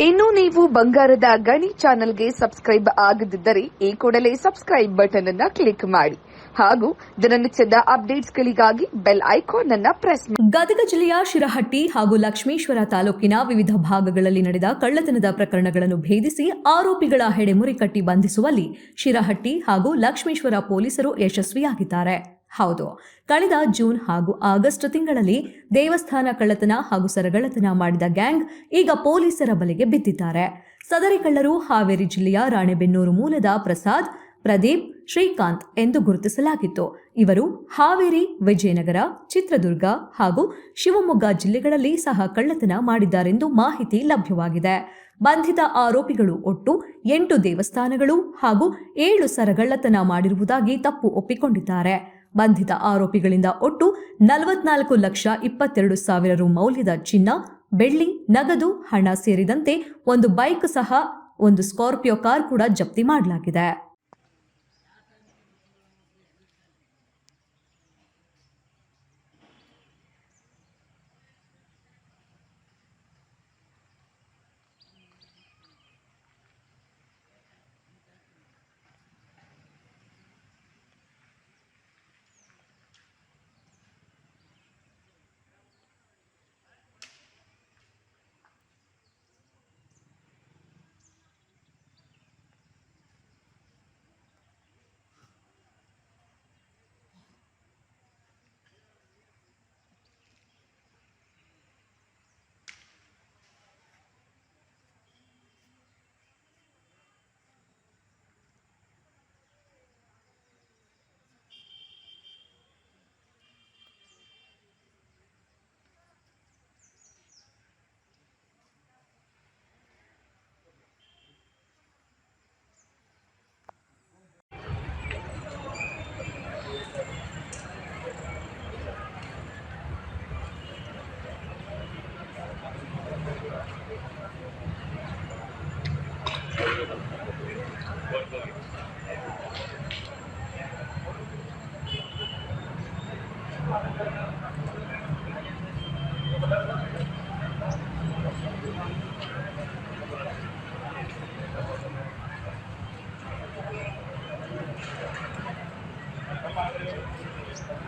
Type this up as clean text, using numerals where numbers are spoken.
ಇನ್ನು ನೀವು ಬಂಗಾರದ ಗಣಿ ಚಾನೆಲ್ಗೆ ಸಬ್ಸ್ಕ್ರೈಬ್ ಆಗದಿದ್ದರೆ ಈ ಕೂಡಲೇ ಸಬ್ಸ್ಕ್ರೈಬ್ ಬಟನ್ ಅನ್ನು ಕ್ಲಿಕ್ ಮಾಡಿ ಹಾಗೂ ದಿನನಿತ್ಯದ ಅಪ್ಡೇಟ್ಸ್ಗಳಿಗಾಗಿ ಬೆಲ್ ಐಕಾನ್ ಅನ್ನು ಪ್ರೆಸ್ ಮಾಡಿ. ಗದಗ ಜಿಲ್ಲೆಯ ಶಿರಹಟ್ಟಿ ಹಾಗೂ ಲಕ್ಷ್ಮೇಶ್ವರ ತಾಲೂಕಿನ ವಿವಿಧ ಭಾಗಗಳಲ್ಲಿ ನಡೆದ ಕಳ್ಳತನದ ಪ್ರಕರಣಗಳನ್ನು ಭೇದಿಸಿ ಆರೋಪಿಗಳ ಹೆಡೆಮುರಿ ಕಟ್ಟಿ ಬಂಧಿಸುವಲ್ಲಿ ಶಿರಹಟ್ಟಿ ಹಾಗೂ ಲಕ್ಷ್ಮೇಶ್ವರ ಪೊಲೀಸರು ಯಶಸ್ವಿಯಾಗಿದ್ದಾರೆ. ಹೌದು, ಕಳೆದ ಜೂನ್ ಹಾಗೂ ಆಗಸ್ಟ್ ತಿಂಗಳಲ್ಲಿ ದೇವಸ್ಥಾನ ಕಳ್ಳತನ ಹಾಗೂ ಸರಗಳ್ಳತನ ಮಾಡಿದ ಗ್ಯಾಂಗ್ ಈಗ ಪೊಲೀಸರ ಬಲೆಗೆ ಬಿದ್ದಿದ್ದಾರೆ. ಸದರಿ ಕಳ್ಳರು ಹಾವೇರಿ ಜಿಲ್ಲೆಯ ರಾಣೆಬೆನ್ನೂರು ಮೂಲದ ಪ್ರಸಾದ್, ಪ್ರದೀಪ್, ಶ್ರೀಕಾಂತ್ ಎಂದು ಗುರುತಿಸಲಾಗಿತ್ತು. ಇವರು ಹಾವೇರಿ, ವಿಜಯನಗರ, ಚಿತ್ರದುರ್ಗ ಹಾಗೂ ಶಿವಮೊಗ್ಗ ಜಿಲ್ಲೆಗಳಲ್ಲಿ ಸಹ ಕಳ್ಳತನ ಮಾಡಿದ್ದಾರೆಂದು ಮಾಹಿತಿ ಲಭ್ಯವಾಗಿದೆ. ಬಂಧಿತ ಆರೋಪಿಗಳು ಒಟ್ಟು 8 ದೇವಸ್ಥಾನಗಳು ಹಾಗೂ 7 ಸರಗಳ್ಳತನ ಮಾಡಿರುವುದಾಗಿ ತಪ್ಪು ಒಪ್ಪಿಕೊಂಡಿದ್ದಾರೆ. ಬಂಧಿತ ಆರೋಪಿಗಳಿಂದ ಒಟ್ಟು 44,22,000 ರು ಮೌಲ್ಯದ ಚಿನ್ನ, ಬೆಳ್ಳಿ, ನಗದು, ಹಣ ಸೇರಿದಂತೆ ಒಂದು ಬೈಕ್ ಸಹ ಒಂದು ಸ್ಕಾರ್ಪಿಯೋ ಕಾರ್ ಕೂಡ ಜಪ್ತಿ ಮಾಡಲಾಗಿದೆ.